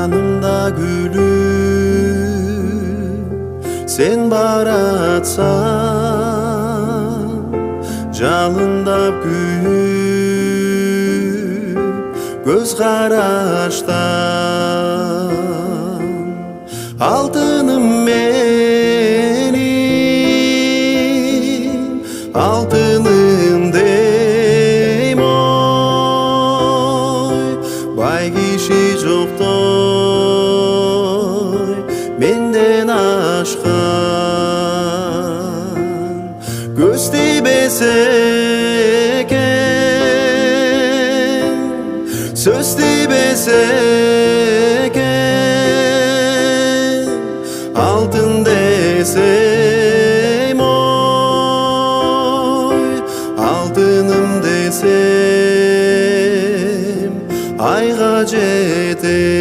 Жанымда gülüm sen baratsan, жалындап kүйіп göz қараштан. Алтыным менің, алтыным дейм ой, бай киши жоқтой менден ашқан. Көз тибесе екен, сөз тибесе екен, алтын десем ой, алтыным десем айға жетем.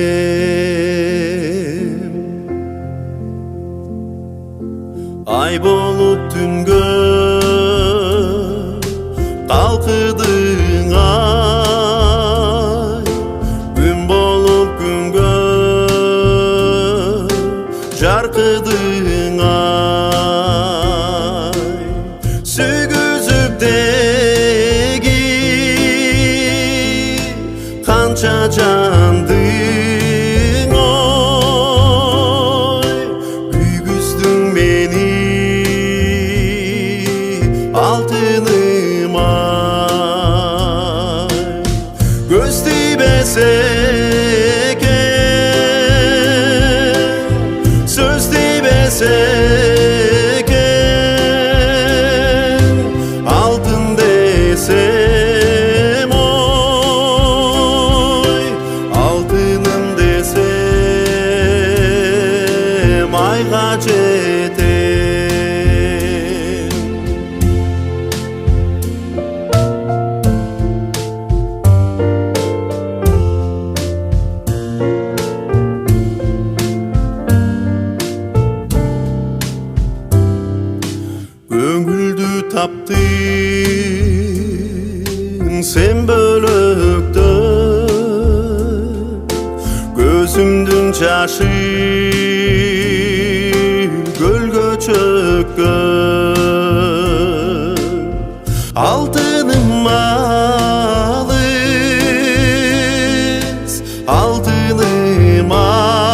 Ай болып түнге қалқыдың ай, күн болып күнге жарқыдың ай. Сүйгізіп деги қанша жандың ой, күйгіздің мені алтыным ай. Көз тибесе екен, söz tibese екен, алтын десем ой, алтыным десем айға жетем. Көңілді таптың сен бөлікті, көзімдің жашы